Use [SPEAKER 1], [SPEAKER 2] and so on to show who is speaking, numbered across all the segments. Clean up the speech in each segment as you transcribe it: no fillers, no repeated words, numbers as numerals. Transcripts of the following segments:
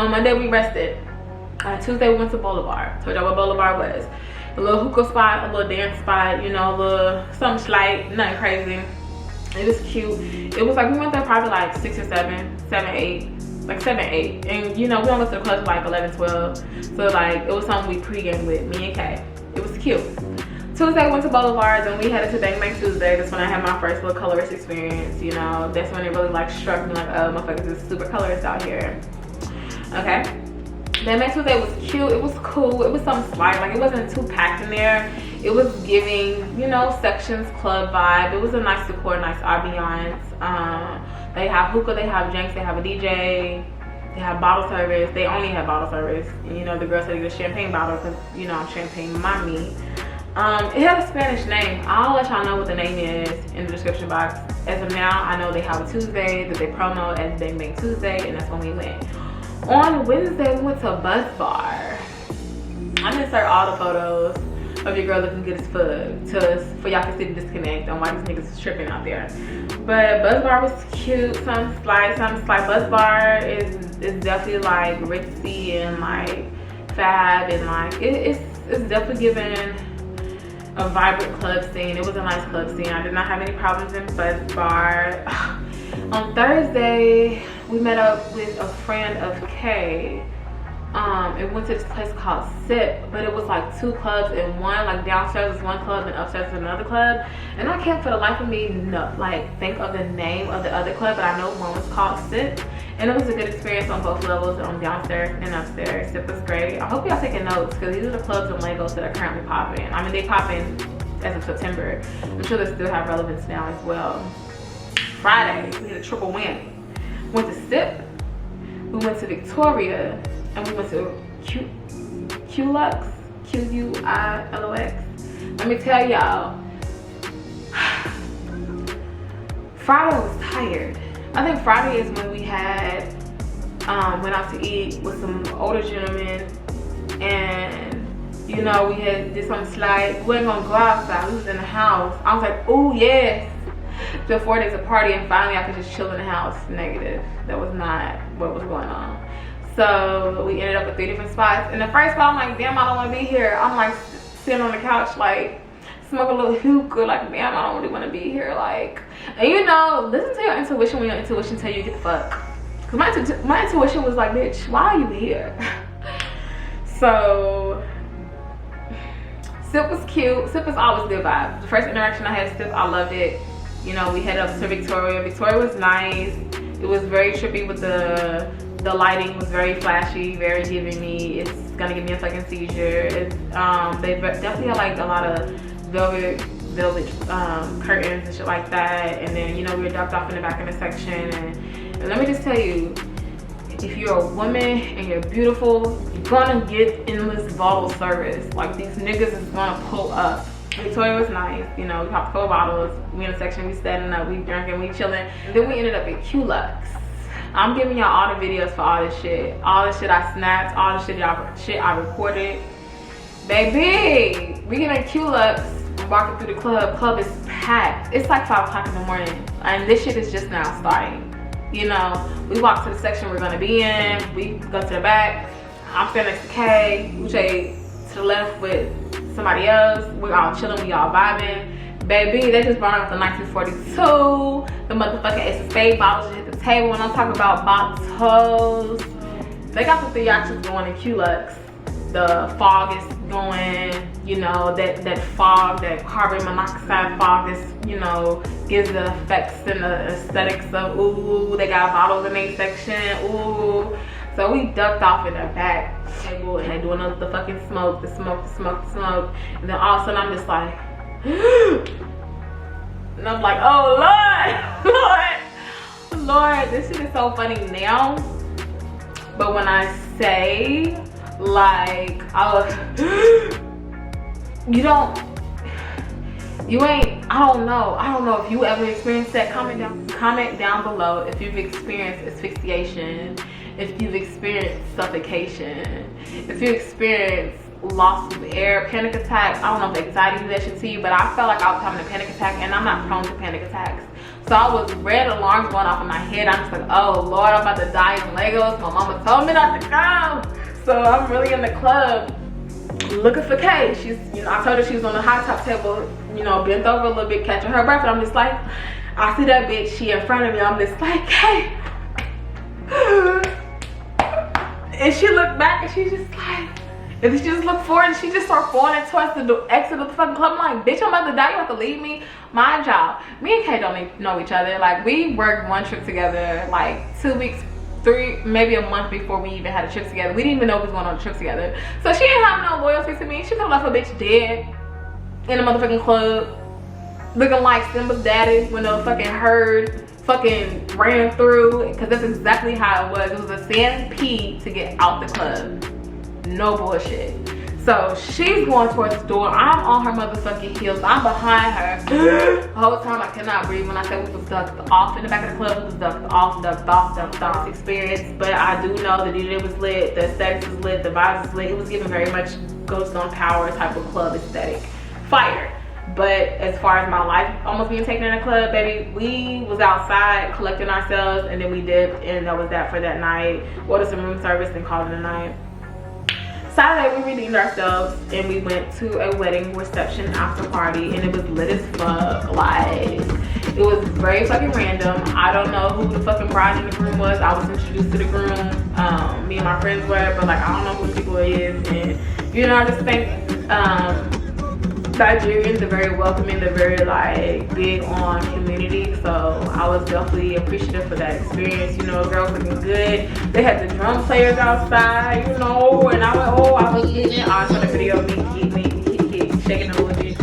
[SPEAKER 1] On Monday we rested. Tuesday we went to Boulevard. Told y'all what Boulevard was. A little hookah spot, a little dance spot, you know, a little something slight, nothing crazy. It was cute. It was like we went there probably like 6 or 7, 7, 8. Like 7, 8. And you know, we don't go to the clubs like 11, 12. So like it was something we pre-game with, me and Kay. It was cute. Tuesday we went to Boulevard, then we headed to Bang Bang Tuesday. That's when I had my first little colorist experience, you know. That's when it really like struck me like, oh motherfuckers is super colorist out here. Okay. Bang Bang Tuesday was cute, it was cool, it was something slight, like it wasn't too packed in there. It was giving, you know, sections, club vibe. It was a nice decor, nice ambiance. They have hookah, they have drinks, they have a DJ, they have bottle service. They only have bottle service. And, you know, the girl said it was champagne bottle because, you know, I'm champagne mommy. It had a Spanish name. I'll let y'all know what the name is in the description box. As of now, I know they have a Tuesday that they promo as Bang Bang Tuesday, and that's when we went. On Wednesday, we went to a Buzz Bar. I'm gonna insert all the photos of your girl looking good as fuck for y'all can see the disconnect on why these niggas is tripping out there. But Buzz Bar was cute, something slight. Buzz Bar is definitely like ritzy and like fab and like it's definitely giving a vibrant club scene. It was a nice club scene. I did not have any problems in Buzz Bar. On Thursday, we met up with a friend of Kay. And went to this place called Sip, but it was like 2 clubs in one. Like downstairs was one club and upstairs was another club. And I can't for the life of me think of the name of the other club, but I know one was called Sip. And it was a good experience on both levels, on downstairs and upstairs. Sip was great. I hope y'all taking notes because these are the clubs in Lagos that are currently popping. I mean, they popping as of September. I'm sure they still have relevance now as well. Friday, we had a triple win. Went to Sip, we went to Victoria, and we went to Qlux, Q-U-I-L-O-X. Let me tell y'all, Friday was tired. I think Friday is when we had went out to eat with some older gentlemen, and you know, we had did some slight. We weren't gonna go outside, we was in the house. I was like, oh yes, the 4 days of party, and finally I could just chill in the house. Negative, that was not what was going on. So we ended up at 3 different spots. And the first spot, I'm like, damn, I don't want to be here. I'm like sitting on the couch, like smoke a little hookah, like damn, I don't really want to be here. Like, and you know, listen to your intuition when your intuition tell you to get the fuck. Cause my intuition was like, bitch, why are you here? So Sip was cute. Sip was always good vibe. The first interaction I had with Sip, I loved it. You know, we headed up to Victoria. Victoria was nice. It was very trippy with the lighting was very flashy, very giving me, it's gonna give me a fucking seizure. It's, they definitely had like a lot of velvet curtains and shit like that. And then, you know, we were ducked off in the back of the section. And let me just tell you, if you're a woman and you're beautiful, you're gonna get endless bottle service. Like these niggas is gonna pull up. Victoria was nice, you know, we popped 4 bottles. We in the section, we standing up, we drinking, we chilling. And then we ended up at Qlux. I'm giving y'all all the videos for all this shit. All the shit I snapped, all the shit I recorded. Baby, we get in Qlux, walking through the club. Club is packed. It's like 5 o'clock in the morning. And this shit is just now starting. You know, we walk to the section we're gonna be in. We go to the back. I'm standing next to Kay. Uche to the left with somebody else. We're all chilling, we all vibing. Baby, they just brought up the 1942. The motherfucking Ace of Spades bottles hit the table. When I'm talking about bottles, they got the 3 options going in Qlux. The fog is going, you know, that fog, that carbon monoxide fog is, you know, gives the effects and the aesthetics of, ooh, they got bottles in their section, ooh. So we ducked off in the back table and they doing the fucking smoke, the smoke. And then all of a sudden I'm just like, and I'm like, oh Lord, this shit is so funny now. But when I say, like, I don't know if you ever experienced that. Comment down below if you've experienced asphyxiation, if you've experienced suffocation, if you experienced lost of air, panic attack. I don't know if anxiety do that shit to you, but I felt like I was having a panic attack, and I'm not prone to panic attacks. So I was red alarms going off in my head. I'm just like, oh Lord, I'm about to die in Legos. My mama told me not to go. So I'm really in the club looking for Kay. She's, you know, I told her she was on the high top table, you know, bent over a little bit, catching her breath. And I'm just like, I see that bitch, she in front of me. I'm just like, Kay. And she looked back and she just like, and then she just looked forward and she just started falling towards the exit of the fucking club. I'm like, bitch, I'm about to die. You have to leave me. My job. Me and Kay don't even know each other. Like, we worked one trip together like 2 weeks, 3, maybe a month before we even had a trip together. We didn't even know we was going on a trip together. So she didn't have no loyalty to me. She could have left a bitch dead in a motherfucking club, looking like Simba's daddy when the fucking herd fucking ran through, because that's exactly how it was. It was a stampede to get out the club. No bullshit. So she's going towards the door. I'm on her motherfucking heels. I'm behind her. The whole time I cannot breathe. When I say we was ducked off in the back of the club, we was ducked off, ducked off, ducked off. Experience, but I do know the DJ was lit, the aesthetics was lit, the vibes was lit. It was giving very much Ghost on Power type of club aesthetic. Fire. But as far as my life almost being taken in a club, baby, we was outside collecting ourselves, and then we dipped, and that was that for that night. Ordered some room service and called it a night. Saturday, we redeemed ourselves and we went to a wedding reception after party, and it was lit as fuck. Like, it was very fucking random. I don't know who the fucking bride in the groom was. I was introduced to the groom. Me and my friends were, but like, I don't know who the people is. And you know, I just think Nigerians are very welcoming. They're very like big on community. So I was definitely appreciative for that experience. You know, girls looking good. They had the drum players outside, you know, and I went, oh, I was getting it. I saw the video of me shaking a little bit.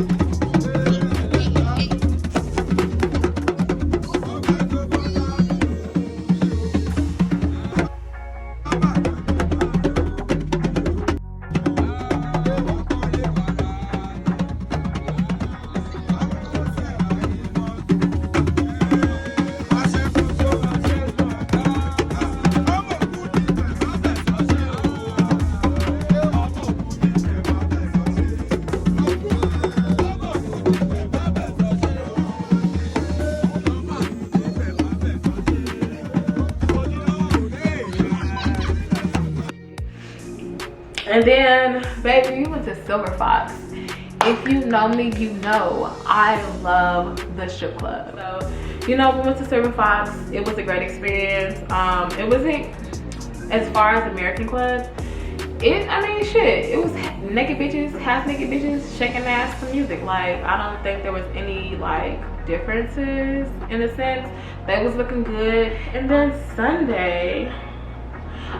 [SPEAKER 1] And then, baby, we went to Silver Fox. If you know me, you know I love the strip club. So, you know, we went to Silver Fox. It was a great experience. It wasn't as far as American clubs. I mean, shit. It was naked bitches, half naked bitches, shaking ass to music. Like, I don't think there was any like differences in a sense. They was looking good. And then Sunday,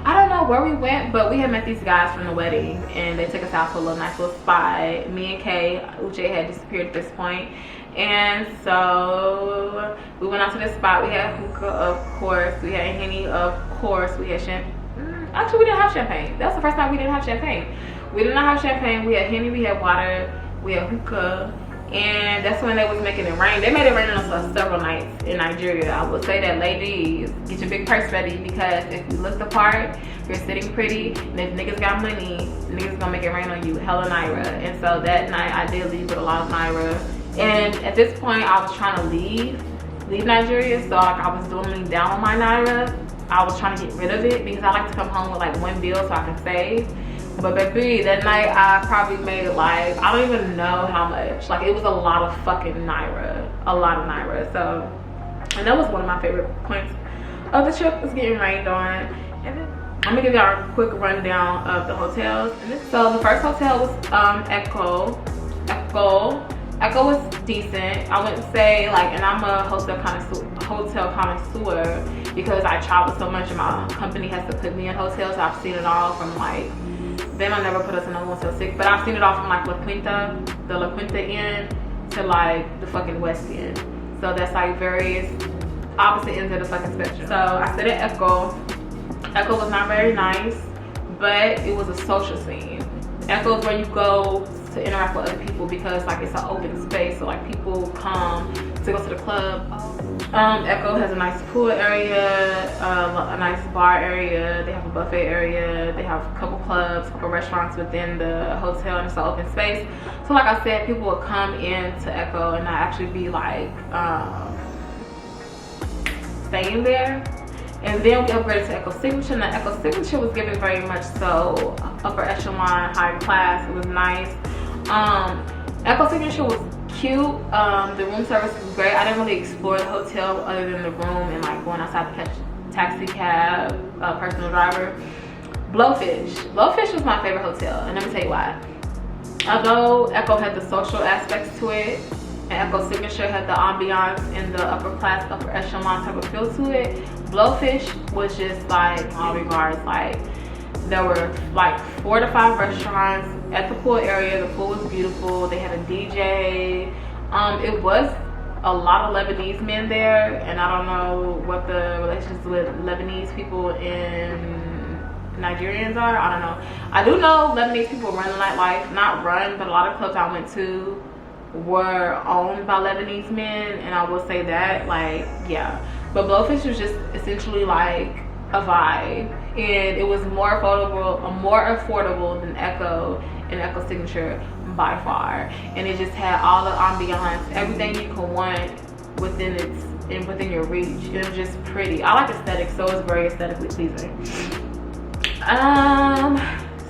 [SPEAKER 1] I don't know where we went, but we had met these guys from the wedding, and they took us out to a little nice little spot. Me and Kay, Uche had disappeared at this point, and so we went out to this spot. We had hookah, of course. We had Henny, of course. We had champagne. Actually, we didn't have champagne. That's the first time we didn't have champagne. We did not have champagne. We had Henny, we had water, we had hookah. And that's when they was making it rain. They made it rain on us several nights in Nigeria. I would say that, ladies, get your big purse ready, because if you look the part, you're sitting pretty, and if niggas got money, niggas gonna make it rain on you, hella Naira. And so that night I did leave with a lot of Naira. And at this point I was trying to leave Nigeria, so like I was dwindling down on my Naira. I was trying to get rid of it because I like to come home with like one bill so I can save. But baby, that night I probably made like, I don't even know how much. Like, it was a lot of fucking Naira. A lot of Naira. So, and that was one of my favorite points of the trip, was getting rained on. And then I'm gonna give y'all a quick rundown of the hotels. So the first hotel was Echo. Echo was decent. I wouldn't say like, and I'm a hotel connoisseur because I travel so much and my company has to put me in hotels. So I've seen it all from like, they might never put us in a Hotel 6, but I've seen it all from like the La Quinta end to like the fucking West End. So that's like various opposite ends of the fucking spectrum. So I stayed at Echo. Echo was not very nice, but it was a social scene. Echo is where you go to interact with other people because like it's an open space, so like people come to go to the club. Echo has a nice pool area, a nice bar area. They have a buffet area. They have a couple clubs, a couple restaurants within the hotel, and it's an open space. So like I said, people will come into Echo and not actually be like staying there. And then we upgraded to Echo Signature. Now Echo Signature was given very much so upper echelon, high class. It was nice. Echo Signature was cute. The room service was great. I didn't really explore the hotel other than the room and like going outside to catch taxi cab, personal driver. Blowfish was my favorite hotel, and let me tell you why. Although Echo had the social aspects to it, and Echo Signature had the ambiance and the upper class, upper echelon type of feel to it, Blowfish was just like, in all regards, like there were like 4 to 5 restaurants at the pool area. The pool was beautiful. They had a DJ. It was a lot of Lebanese men there, and I don't know what the relations with Lebanese people and Nigerians are. I don't know. I do know Lebanese people run the nightlife. Not run, but a lot of clubs I went to were owned by Lebanese men, and I will say that, like, yeah. But Blowfish was just essentially like a vibe, and it was more affordable than Echo and Echo Signature by far. And it just had all the ambiance, everything you could want within your reach. It was just pretty. I like aesthetics, so it was very aesthetically pleasing.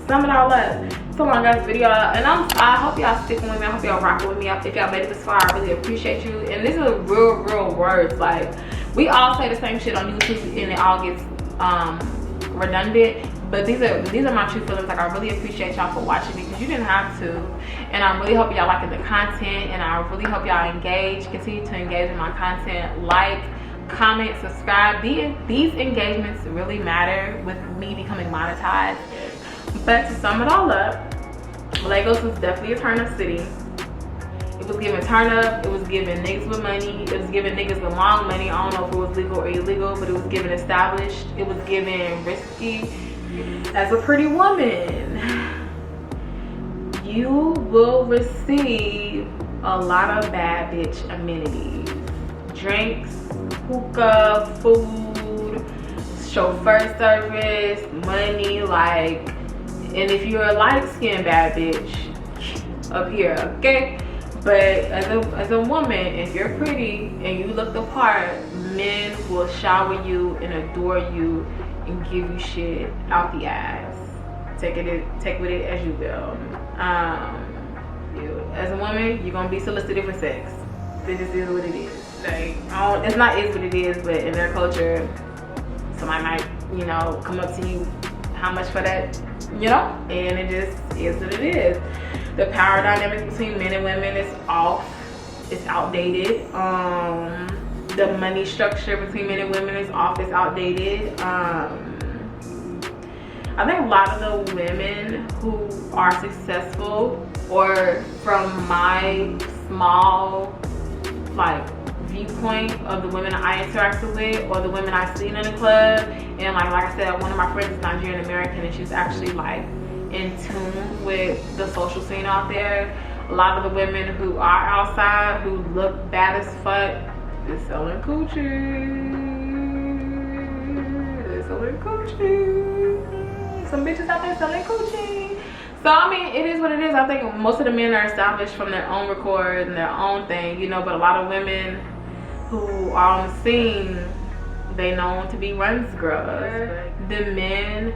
[SPEAKER 1] Sum it all up. So long guys, video, and I hope y'all sticking with me. I hope y'all rocking with me. If y'all made it this far, I really appreciate you. And this is real words. Like, we all say the same shit on YouTube and it all gets redundant, but these are my true feelings. Like, I really appreciate y'all for watching me, because you didn't have to, and I really hope y'all liking the content, and I really hope y'all continue to engage in my content. Like, comment, subscribe. These engagements really matter with me becoming monetized. But to sum it all up, Lagos was definitely a turn up city. It was giving turn up. It was giving niggas with money. It was giving niggas with long money. I don't know if it was legal or illegal, but it was giving established. It was giving risky. As a pretty woman, you will receive a lot of bad bitch amenities. Drinks, hookah, food, chauffeur service, money, like, and if you're a light-skinned bad bitch, up here, okay? But as a woman, if you're pretty and you look the part, men will shower you and adore you and give you shit out the ass. Take with it as you will. As a woman, you're gonna be solicited for sex. This is what it is. Like, it's not is what it is, but in their culture, somebody might, you know, come up to you, how much for that, you know? And it just is what it is. The power dynamic between men and women is off. It's outdated. The money structure between men and women is off. It's outdated. I think a lot of the women who are successful, or from my small like viewpoint of the women I interacted with or the women I've seen in the club, and like I said, one of my friends is Nigerian American, and she's actually like in tune with the social scene out there. A lot of the women who are outside, who look bad as fuck, is selling coochie. They're selling coochie. Some bitches out there selling coochie. So I mean, it is what it is. I think most of the men are established from their own record and their own thing, you know, but a lot of women who are on the scene, they known to be runs girls. The men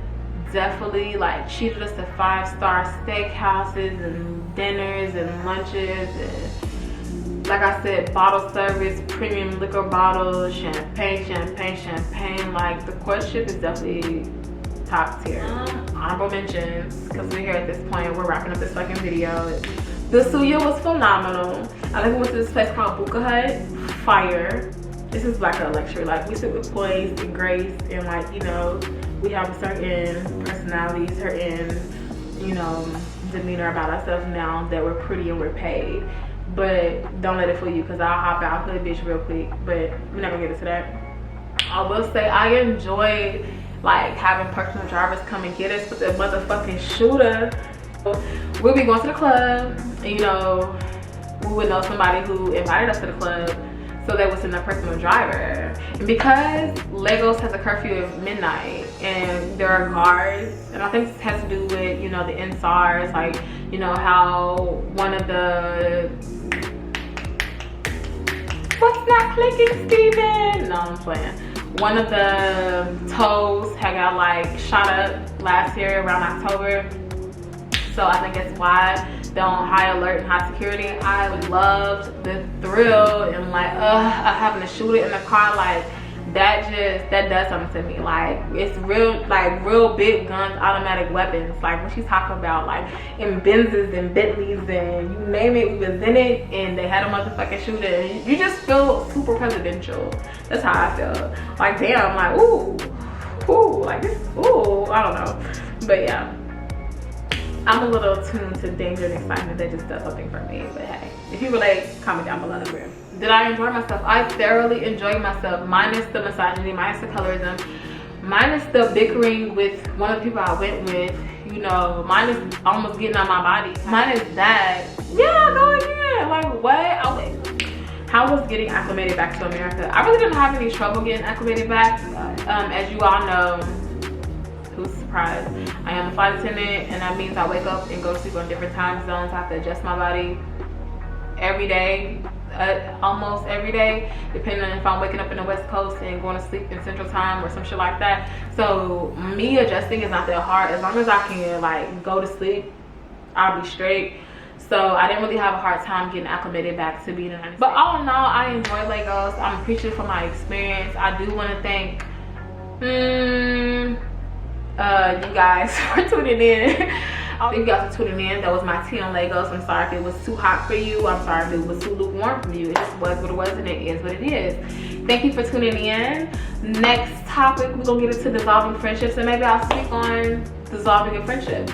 [SPEAKER 1] definitely like treated us to 5-star steakhouses and dinners and lunches, and like I said, bottle service, premium liquor bottles, champagne. Like, the courtship is definitely top tier. Honorable mentions, because we're here at this point, we're wrapping up this fucking video. The suya was phenomenal. I think we went to this place called Buka Hut. Fire. This is like a luxury. Like, we sit with poise and grace, and like, you know, we have a certain personality, certain, you know, demeanor about ourselves now that we're pretty and we're paid. But don't let it fool you, because I'll hop out hood bitch real quick. But we're not gonna get into that. I will say I enjoyed like having personal drivers come and get us with the motherfucking shooter. We'll be going to the club, and you know, we would know somebody who invited us to the club. so they would send a personal driver. And because Legos has a curfew of midnight and there are guards, and I think this has to do with, you know, the NSARS, like, you know, how one of the, what's not clicking, Steven? No, I'm playing. One of the toes had got like shot up last year around October. So I think that's why they're on high alert and high security. I loved the thrill and like having to shoot it in the car. Like that does something to me. Like it's real big guns, automatic weapons. Like when she's talking about like in Benzes and Bentleys and you name it, we was in it and they had a motherfucking shooter. You just feel super presidential. That's how I feel. Like damn, like ooh, like this, ooh, I don't know. But yeah, I'm a little tuned to danger and excitement. That just does something for me. But hey, if you relate, comment down below. Did I enjoy myself? I thoroughly enjoyed myself, minus the misogyny, minus the colorism, minus the bickering with one of the people I went with, you know, minus almost getting on my body, minus that. Yeah, go again. Like what? How was getting acclimated back to America? I really didn't have any trouble getting acclimated back. As you all know, who's surprised, I am a flight attendant, and that means I wake up and go to sleep on different time zones. I have to adjust my body every day, almost every day, depending on if I'm waking up in the West Coast and going to sleep in Central Time or some shit like that. So me adjusting is not that hard. As long as I can like go to sleep, I'll be straight. So I didn't really have a hard time getting acclimated back to being in the United States. But all in all, I enjoy Legos. I'm appreciative for my experience. I do want to thank you guys for tuning in. Thank you guys for tuning in. That was my tea on Legos. I'm sorry if it was too hot for you. I'm sorry if it was too lukewarm for you. It just was what it was and it is what it is. Thank you for tuning in. Next topic, we're gonna get into dissolving friendships, and maybe I'll speak on dissolving a friendship.